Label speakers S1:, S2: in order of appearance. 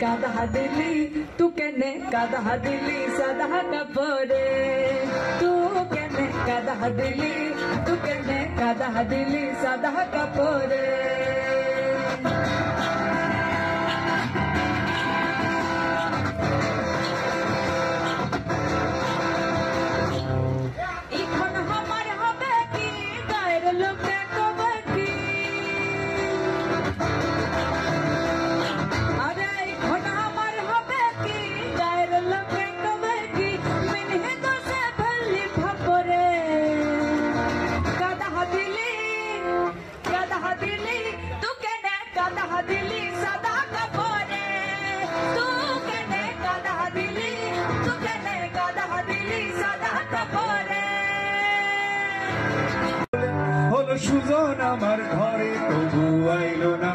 S1: कादा दिली तू केने कादा दिली सदा कपरे तू केने कादा दिली तू केने कादा दिली सदा कपरे
S2: সুজন আমার ঘরে তবু আইলো না।